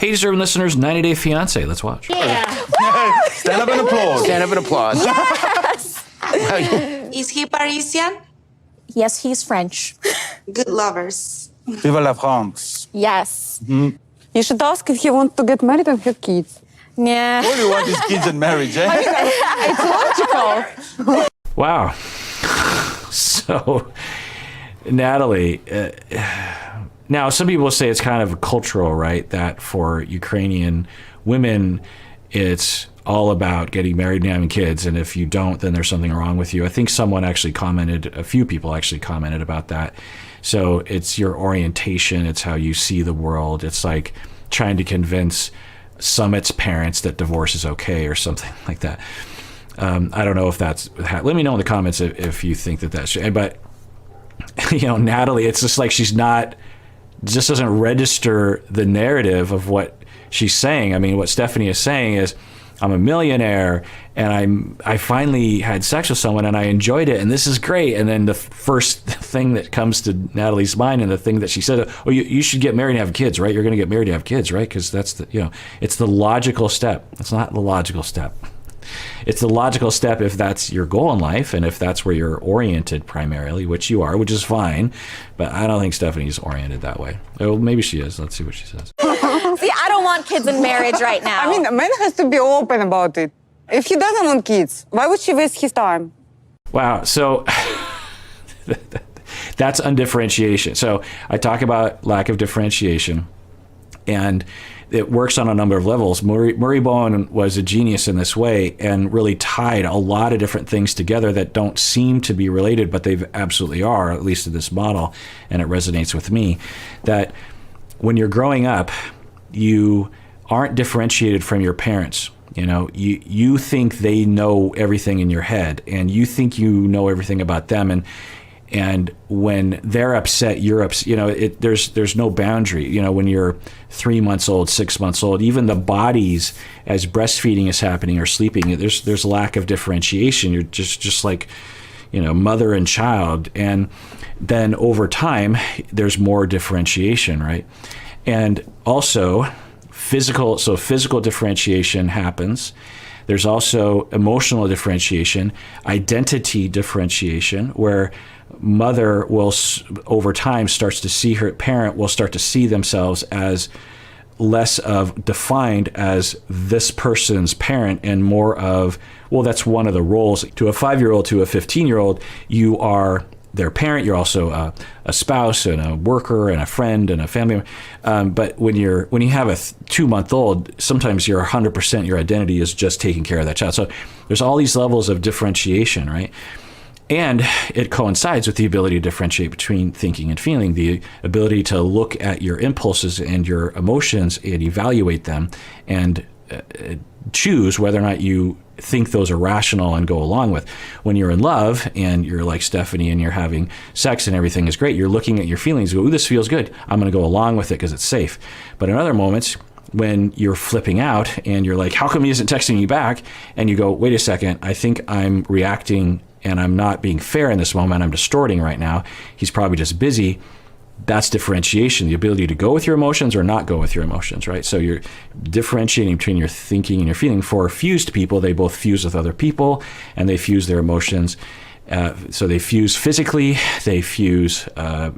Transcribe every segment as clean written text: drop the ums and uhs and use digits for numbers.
Hey, deserving listeners, 90 Day Fiancé. Let's watch. Yeah. Stand up and applause. Stand up and applause. Yes. Is he Parisian? Yes, he's French. Good lovers. Viva la France. Yes. You should ask if he wants to get married and have kids. Yeah. All you want is kids and marriage, eh? It's logical. Wow. So, Natalie, now some people say it's kind of cultural, right? That for Ukrainian women, it's all about getting married and having kids. And if you don't, then there's something wrong with you. I think someone actually commented, a few people actually commented about that. So it's your orientation. It's how you see the world. It's like trying to convince Summit's parents that divorce is okay or something like that. I don't know if that's, let me know in the comments if you think that that's, but you know, Natalie, it's just like she's not, just doesn't register the narrative of what she's saying. I mean, what Stephanie is saying is, I'm a millionaire and I finally had sex with someone and I enjoyed it and this is great. And then the first thing that comes to Natalie's mind and the thing that she said, oh, you should get married and have kids, right? You're going to get married and have kids, right? Because that's the, you know, it's the logical step. It's not the logical step. It's the logical step if that's your goal in life and if that's where you're oriented primarily, which you are, which is fine. But I don't think Stephanie's oriented that way. Oh, maybe she is. Let's see what she says. See, I don't want kids in marriage right now. I mean, a man has to be open about it. If he doesn't want kids, why would she waste his time? Wow. So that's undifferentiation. So I talk about lack of differentiation, and it works on a number of levels. Murray Bowen was a genius in this way and really tied a lot of different things together that don't seem to be related, but they absolutely are, at least in this model, and it resonates with me, that when you're growing up, you aren't differentiated from your parents. You know, you think they know everything in your head, and you think you know everything about them, and when they're upset, you're upset. You know, there's no boundary. You know, when you're 3 months old, 6 months old, even the bodies as breastfeeding is happening or sleeping, there's lack of differentiation. You're just like, you know, mother and child, and then over time there's more differentiation, right? And also physical differentiation happens. There's also emotional differentiation, identity differentiation, where mother will, over time, starts to see her parent will start to see themselves as less of defined as this person's parent and more of, well, that's one of the roles. To a 5-year-old, to a 15-year-old, you are their parent. You're also a spouse and a worker and a friend and a family member. But when you have a 2-month-old, sometimes you're 100%, your identity is just taking care of that child. So there's all these levels of differentiation, right? And it coincides with the ability to differentiate between thinking and feeling, the ability to look at your impulses and your emotions and evaluate them and choose whether or not you think those are rational and go along with. When you're in love and you're like Stephanie and you're having sex and everything is great, you're looking at your feelings, go, ooh, this feels good. I'm going to go along with it because it's safe. But in other moments, when you're flipping out and you're like, how come he isn't texting me back? And you go, wait a second, I think I'm reacting and I'm not being fair in this moment. I'm distorting right now. He's probably just busy. That's differentiation, the ability to go with your emotions or not go with your emotions, right? So you're differentiating between your thinking and your feeling. For fused people, they both fuse with other people and they fuse their emotions. So they fuse physically, they fuse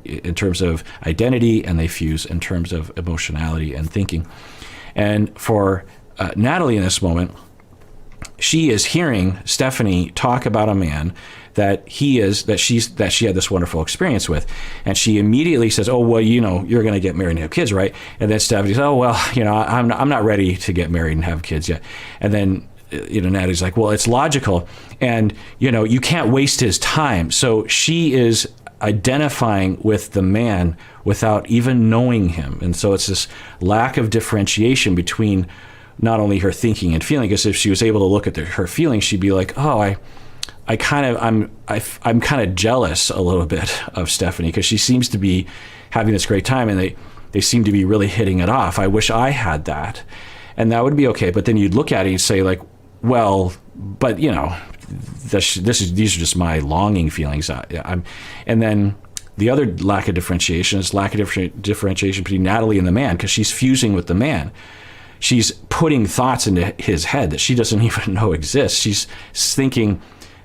in terms of identity, and they fuse in terms of emotionality and thinking. And for Natalie in this moment, she is hearing Stephanie talk about a man that she had this wonderful experience with, and she immediately says, "Oh, well, you know, you're going to get married and have kids, right?" And then Stephanie says, "Oh, well, you know, I'm not ready to get married and have kids yet." And then, you know, Natalie's like, "Well, it's logical, and you know, you can't waste his time." So she is identifying with the man without even knowing him, and so it's this lack of differentiation between not only her thinking and feeling, because if she was able to look at her feelings, she'd be like, oh, I'm kind of jealous a little bit of Stephanie because she seems to be having this great time and they seem to be really hitting it off. I wish I had that. And that would be okay. But then you'd look at it and say like, well, but you know, these are just my longing feelings. And then the other lack of differentiation is lack of differentiation between Natalie and the man, because she's fusing with the man. She's putting thoughts into his head that she doesn't even know exist. She's thinking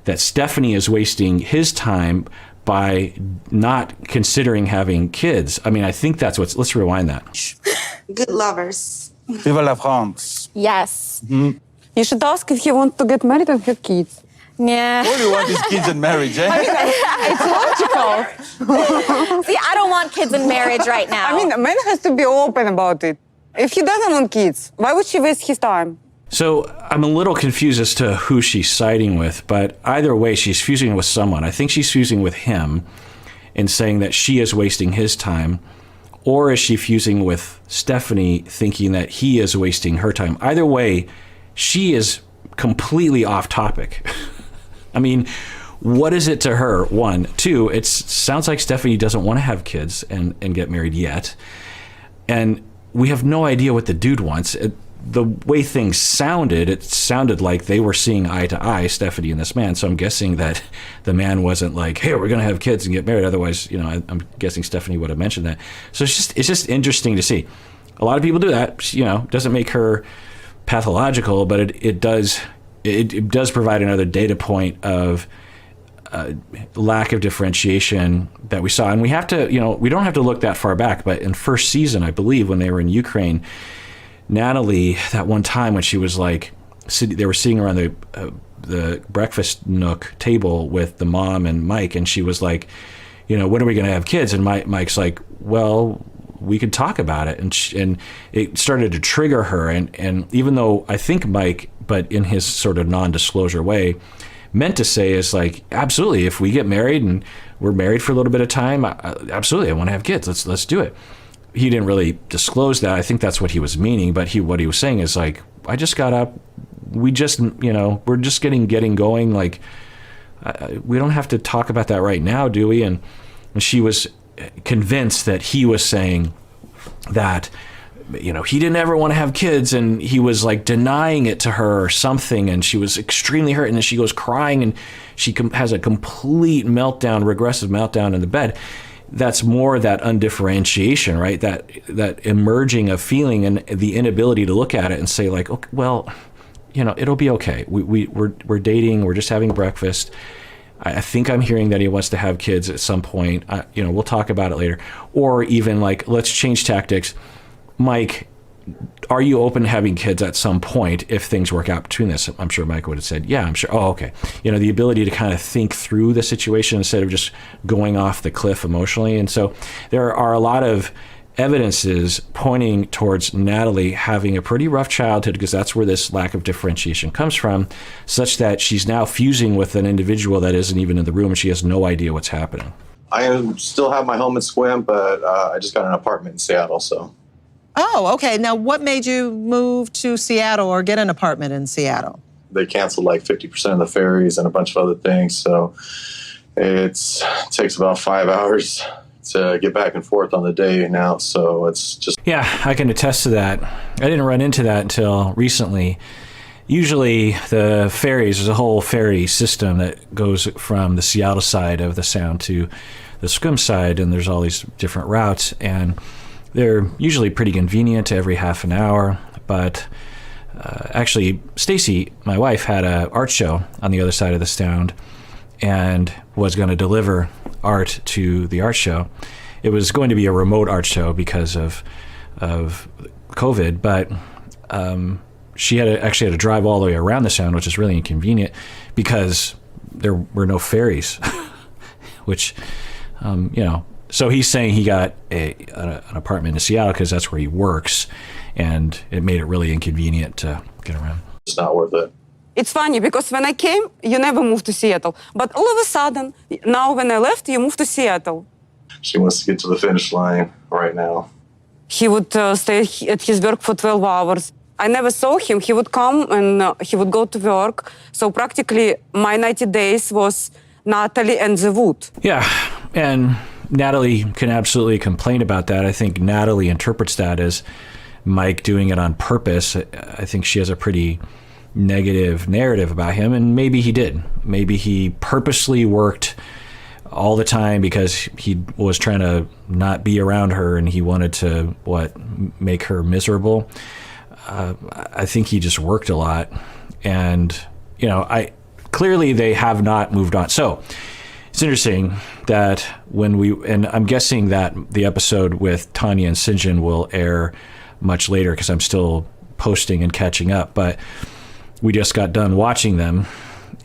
that Stephanie is wasting his time by not considering having kids. I mean, I think that's let's rewind that. Good lovers. Viva la France. Yes. You should ask if he wants to get married and have kids. Yeah. All you want is kids and marriage, eh? It's logical. See, I don't want kids in marriage right now. I mean, a man has to be open about it. If he doesn't want kids, why would she waste his time? So I'm a little confused as to who she's siding with, but either way, she's fusing with someone. I think she's fusing with him and saying that she is wasting his time, or is she fusing with Stephanie, thinking that he is wasting her time? Either way, she is completely off topic. I mean, what is it to her? One. Two, it sounds like Stephanie doesn't want to have kids and get married yet. And we have no idea what the dude wants. The way things sounded, it sounded like they were seeing eye to eye, Stephanie and this man. So I'm guessing that the man wasn't like, hey, we're going to have kids and get married. Otherwise, I'm guessing Stephanie would have mentioned that. So it's just interesting to see. A lot of people do that. Doesn't make her pathological, but it does provide another data point of lack of differentiation that we saw. And we have to, we don't have to look that far back, but in first season, I believe, when they were in Ukraine, Natalie, that one time when she was like, they were sitting around the breakfast nook table with the mom and Mike, and she was like, when are we going to have kids? And Mike's like, well, we could talk about it. And it started to trigger her. And even though I think Mike, but in his sort of non-disclosure way, meant to say is like, absolutely, if we get married and we're married for a little bit of time, absolutely, I want to have kids. Let's do it. He didn't really disclose that. I think that's what he was meaning. But what he was saying is like, I just got up. We just, we're just getting going. Like, we don't have to talk about that right now, do we? And she was convinced that he was saying that, he didn't ever want to have kids, and he was like denying it to her or something, and she was extremely hurt, and then she goes crying, and she has a complete meltdown, regressive meltdown in the bed. That's more that undifferentiation, right? That emerging of feeling and the inability to look at it and say like, okay, well, it'll be okay. We're dating, we're just having breakfast. I think I'm hearing that he wants to have kids at some point. We'll talk about it later. Or even like, let's change tactics. Mike, are you open to having kids at some point if things work out between this? I'm sure Mike would have said, yeah, I'm sure. Oh, okay. The ability to kind of think through the situation instead of just going off the cliff emotionally. And so there are a lot of evidences pointing towards Natalie having a pretty rough childhood, because that's where this lack of differentiation comes from, such that she's now fusing with an individual that isn't even in the room, and she has no idea what's happening. I still have my home in Sequim, but I just got an apartment in Seattle, so. Oh, okay. Now, what made you move to Seattle or get an apartment in Seattle? They canceled like 50% of the ferries and a bunch of other things, so it takes about 5 hours to get back and forth on the day now, so it's just... Yeah, I can attest to that. I didn't run into that until recently. Usually the ferries, there's a whole ferry system that goes from the Seattle side of the Sound to the Sequim side, and there's all these different routes, and they're usually pretty convenient every half an hour, but actually Stacy, my wife, had an art show on the other side of the Sound and was going to deliver art to the art show. It was going to be a remote art show because of COVID, but she actually had to drive all the way around the Sound, which is really inconvenient because there were no ferries, which, so he's saying he got an apartment in Seattle because that's where he works, and it made it really inconvenient to get around. It's not worth it. It's funny because when I came, you never moved to Seattle. But all of a sudden, now when I left, you moved to Seattle. She wants to get to the finish line right now. He would stay at his work for 12 hours. I never saw him. He would come and he would go to work. So practically my 90 days was Natalie and the wood. Yeah, and Natalie can absolutely complain about that. I think Natalie interprets that as Mike doing it on purpose. I think she has a pretty negative narrative about him, and maybe he did. Maybe he purposely worked all the time because he was trying to not be around her and he wanted to, make her miserable. I think he just worked a lot. And, clearly they have not moved on. So it's interesting that and I'm guessing that the episode with Tanya and Sinjin will air much later because I'm still posting and catching up, but we just got done watching them,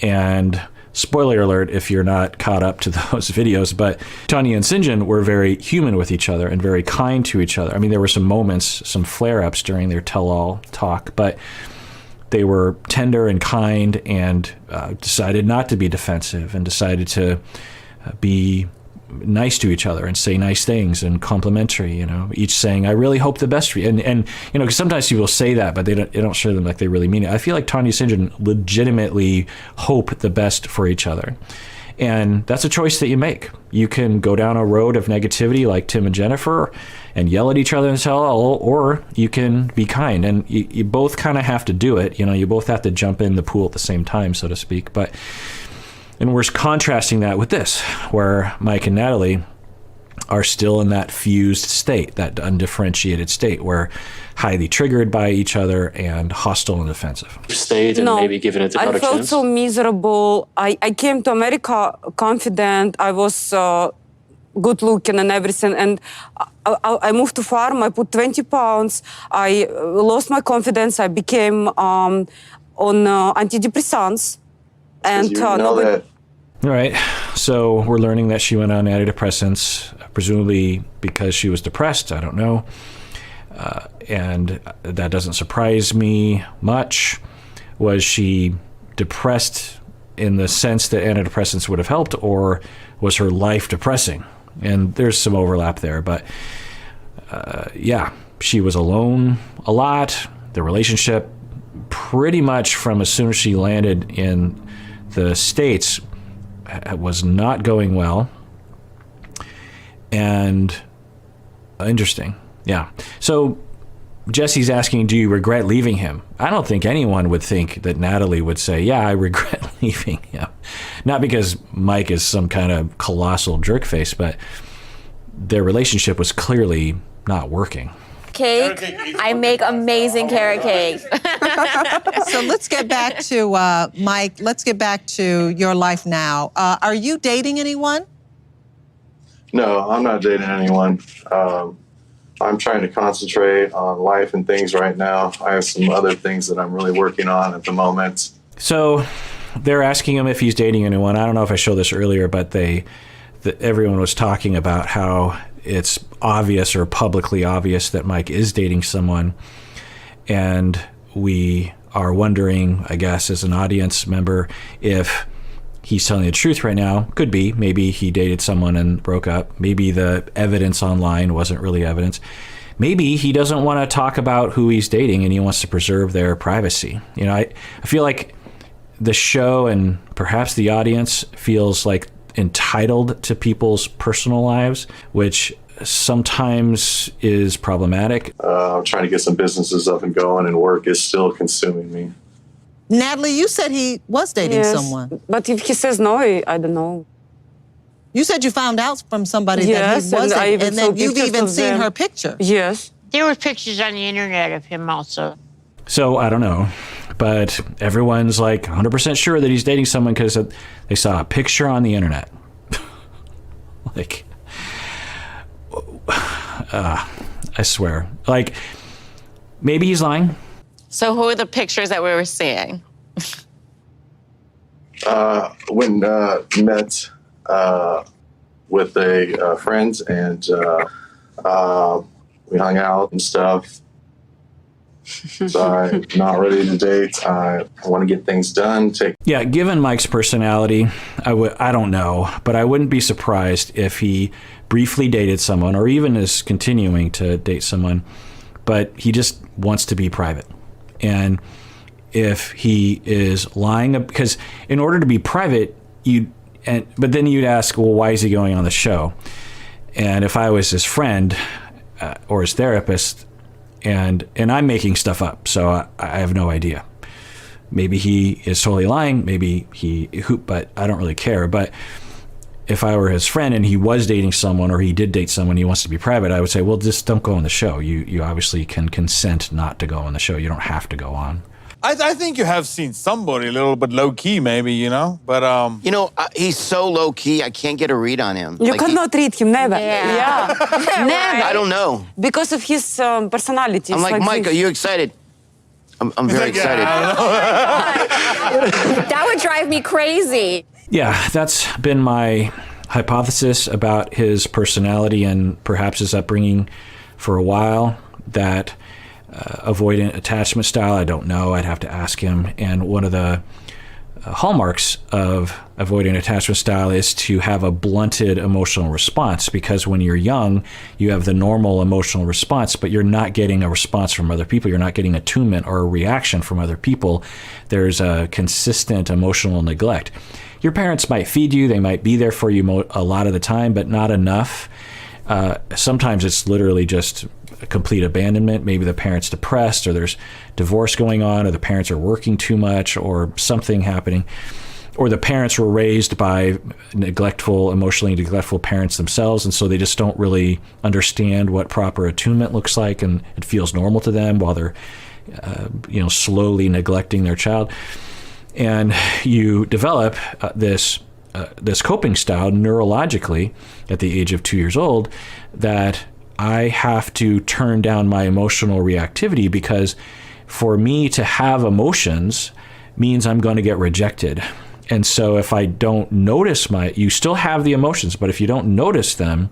and spoiler alert if you're not caught up to those videos, but Tanya and Sinjin were very human with each other and very kind to each other. I mean, there were some moments, some flare-ups during their tell-all talk, but they were tender and kind and decided not to be defensive and decided to be nice to each other and say nice things and complimentary, each saying, I really hope the best for you. And because sometimes people say that, but they don't show them like they really mean it. I feel like Tanya and Sinjin legitimately hope the best for each other. And that's a choice that you make. You can go down a road of negativity like Tim and Jennifer and yell at each other and tell, or you can be kind. And you both kind of have to do it. You both have to jump in the pool at the same time, so to speak. And we're contrasting that with this, where Mike and Natalie are still in that fused state, that undifferentiated state, where highly triggered by each other and hostile and defensive. Stayed and maybe given it another chance? I felt so miserable. I came to America confident. I was good looking and everything. And I moved to farm. I put 20 pounds. I lost my confidence. I became on antidepressants. And that. All right. So we're learning that she went on antidepressants, presumably because she was depressed. I don't know. And that doesn't surprise me much. Was she depressed in the sense that antidepressants would have helped, or was her life depressing? And there's some overlap there. But she was alone a lot. The relationship pretty much from as soon as she landed in the States was not going well. And interesting. Yeah. So Jesse's asking, do you regret leaving him? I don't think anyone would think that Natalie would say, yeah, I regret leaving him. Not because Mike is some kind of colossal jerkface, but their relationship was clearly not working. Cake. I make amazing carrot cake. So let's get back to Mike. Let's get back to your life now. Are you dating anyone? No, I'm not dating anyone. I'm trying to concentrate on life and things right now. I have some other things that I'm really working on at the moment. So they're asking him if he's dating anyone. I don't know if I showed this earlier, but everyone was talking about how it's obvious or publicly obvious that Mike is dating someone. And we are wondering, I guess, as an audience member, if he's telling the truth right now. Could be. Maybe he dated someone and broke up. Maybe the evidence online wasn't really evidence. Maybe he doesn't want to talk about who he's dating and he wants to preserve their privacy. I feel like the show and perhaps the audience feels like entitled to people's personal lives, which sometimes is problematic. I'm trying to get some businesses up and going, and work is still consuming me. Natalie, you said he was dating someone. But if he says no, I don't know. You said you found out from somebody that he wasn't, and then you've even seen her picture. Yes. There were pictures on the internet of him also. So I don't know, but everyone's like 100% sure that he's dating someone because they saw a picture on the internet. Like, I swear. Like, maybe he's lying. So who are the pictures that we were seeing? When met with a friend, and we hung out and stuff. So I'm not ready to date. I want to get things done. Yeah, given Mike's personality, I don't know, but I wouldn't be surprised if he briefly dated someone or even is continuing to date someone, but he just wants to be private. And if he is lying, because in order to be private, but then you'd ask, well, why is he going on the show? And if I was his friend or his therapist, and I'm making stuff up, so I have no idea. Maybe he is totally lying. Maybe but I don't really care. But if I were his friend and he was dating someone or he did date someone, he wants to be private, I would say, well, just don't go on the show. You obviously can consent not to go on the show. You don't have to go on. I think you have seen somebody a little bit low key, maybe, you know, but You know, he's so low key. I can't get a read on him. You Like, cannot read him, never. Yeah. Never. I don't know. Because of his personality. I'm It's like, Mike, this. are you excited? I'm very excited. That would drive me crazy. Yeah, that's been my hypothesis about his personality and perhaps his upbringing for a while, that avoidant attachment style, I don't know. I'd have to ask him. And one of the hallmarks of avoidant attachment style is to have a blunted emotional response, because when you're young, you have the normal emotional response, but you're not getting a response from other people. You're not getting attunement or a reaction from other people. There's a consistent emotional neglect. Your parents might feed you. They might be there for you a lot of the time, but not enough. Sometimes it's literally just a complete abandonment. Maybe the parent's depressed, or there's divorce going on, or the parents are working too much, or something happening, or the parents were raised by emotionally neglectful parents themselves, and so they just don't really understand what proper attunement looks like, and it feels normal to them while they're slowly neglecting their child. And you develop this coping style neurologically at the age of 2 years old, that I have to turn down my emotional reactivity, because for me to have emotions means I'm going to get rejected. And so if I don't notice you still have the emotions, but if you don't notice them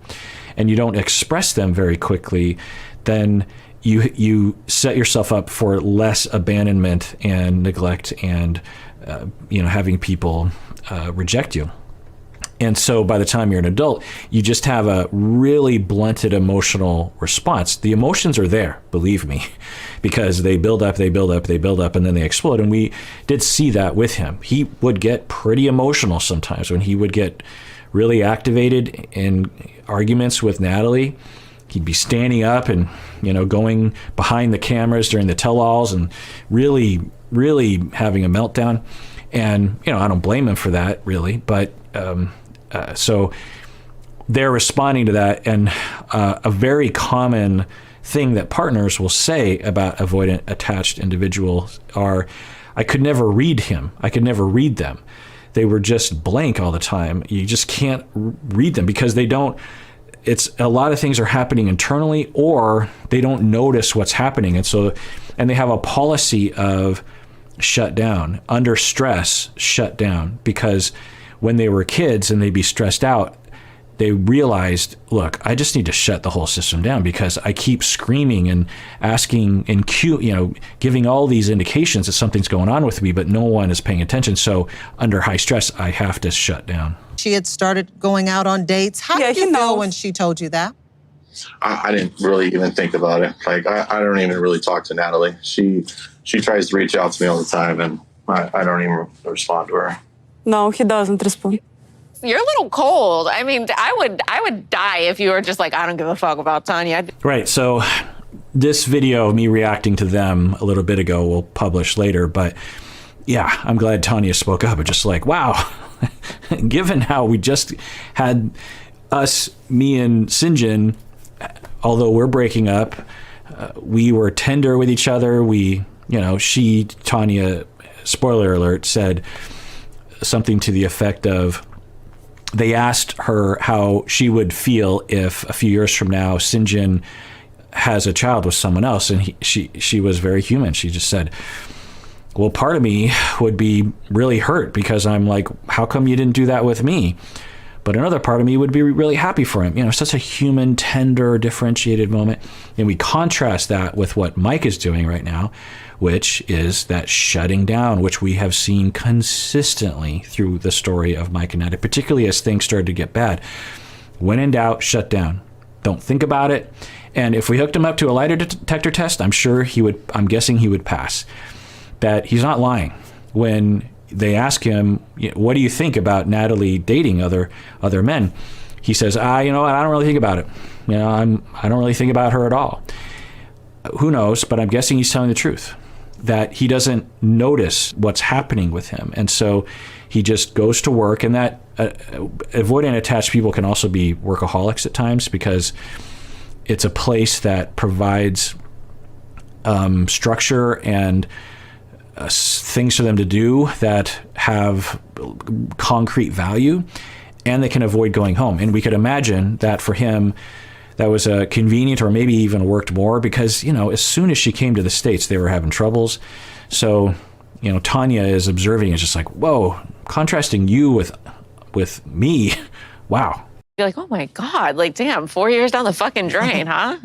and you don't express them very quickly, then you set yourself up for less abandonment and neglect and having people reject you. And so by the time you're an adult, you just have a really blunted emotional response. The emotions are there, believe me, because they build up, and then they explode. And we did see that with him. He would get pretty emotional sometimes when he would get really activated in arguments with Natalie. He'd be standing up and, going behind the cameras during the tell-alls and really, really having a meltdown. And, I don't blame him for that, really. But so they're responding to that. And a very common thing that partners will say about avoidant attached individuals are, I could never read him. I could never read them. They were just blank all the time. You just can't read them because they don't. It's a lot of things are happening internally, or they don't notice what's happening. And they have a policy of shut down, under stress, shut down, because when they were kids and they'd be stressed out, they realized, look, I just need to shut the whole system down because I keep screaming and asking and giving all these indications that something's going on with me, but no one is paying attention. So under high stress, I have to shut down. She had started going out on dates. How did you feel when she told you that? I didn't really even think about it. Like, I don't even really talk to Natalie. She tries to reach out to me all the time, and I don't even respond to her. No, he doesn't respond. You're a little cold. I mean, I would die if you were just like, I don't give a fuck about Tanya. Right. So this video of me reacting to them a little bit ago we'll publish later. But yeah, I'm glad Tanya spoke up. It's just like, wow, given how we just had me and Sinjin, although we're breaking up, we were tender with each other. Tanya, spoiler alert, said something to the effect of, they asked her how she would feel if a few years from now Sinjin has a child with someone else, and she was very human. She just said, well, part of me would be really hurt because I'm like, how come you didn't do that with me? But another part of me would be really happy for him. Such a human, tender, differentiated moment. And we contrast that with what Mike is doing right now, which is that shutting down, which we have seen consistently through the story of Mike and Natalie, particularly as things started to get bad. When in doubt, shut down. Don't think about it. And if we hooked him up to a lie detector test, I'm guessing he would pass. That he's not lying. When they ask him, what do you think about Natalie dating other men? He says, I don't really think about it. I don't really think about her at all. Who knows? But I'm guessing he's telling the truth. that he doesn't notice what's happening with him. And so he just goes to work, and that avoidant attached people can also be workaholics at times, because it's a place that provides structure and things for them to do that have concrete value, and they can avoid going home. And we could imagine that for him, that was convenient, or maybe even worked more, because, you know, as soon as she came to the States, they were having troubles. So, you know, Tanya is observing, it's just like, whoa, contrasting you with me. Wow. You're like, oh my God, like, damn, 4 years down the fucking drain, huh?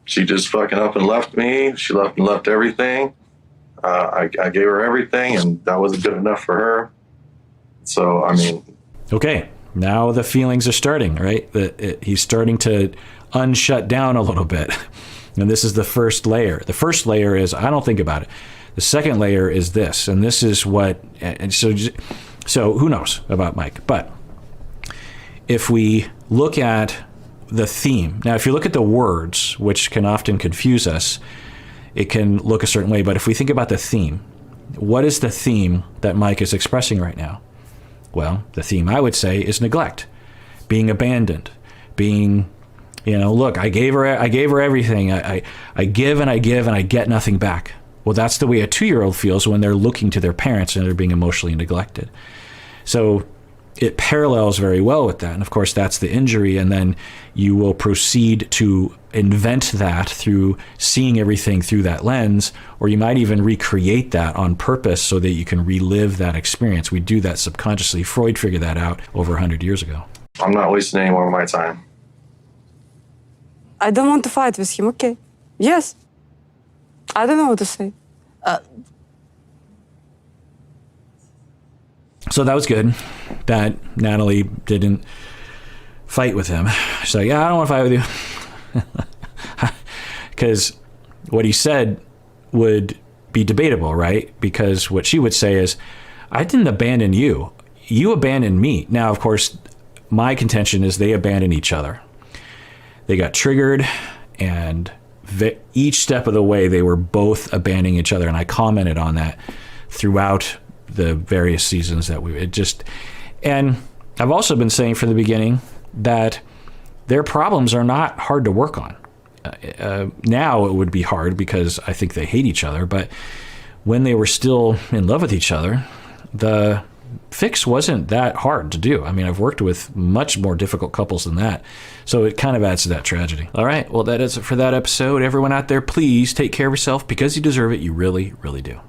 She just fucking up and left me. She left and left everything. I gave her everything, and that wasn't good enough for her. So, I mean. Okay, now the feelings are starting, right? He's starting to unshut down a little bit. And this is the first layer. The first layer is, I don't think about it. The second layer is this, and this is what, and so who knows about Mike? But if we look at the theme, now if you look at the words, which can often confuse us, it can look a certain way. But if we think about the theme, what is the theme that Mike is expressing right now? Well, the theme, I would say, is neglect, being abandoned, being, you know, look, I gave her everything. I give and I give and I get nothing back. Well, that's the way a 2-year-old feels when they're looking to their parents and they're being emotionally neglected. So it parallels very well with that. And of course, that's the injury. And then you will proceed to invent that through seeing everything through that lens, or you might even recreate that on purpose so that you can relive that experience. We do that subconsciously. Freud figured that out over 100 years ago. I'm not wasting any more of my time. I don't want to fight with him, okay? Yes. I don't know what to say. So that was good that Natalie didn't fight with him. She's like, yeah, I don't want to fight with you. Because what he said would be debatable, right? Because what she would say is, I didn't abandon you. You abandoned me. Now, of course, my contention is they abandoned each other. They got triggered, and each step of the way, they were both abandoning each other. And I commented on that throughout the various seasons that and I've also been saying from the beginning that their problems are not hard to work on. Now it would be hard because I think they hate each other, but when they were still in love with each other, the fix wasn't that hard to do. I mean, I've worked with much more difficult couples than that. So it kind of adds to that tragedy. All right, well, that is it for that episode. Everyone out there, please take care of yourself because you deserve it. You really, really do.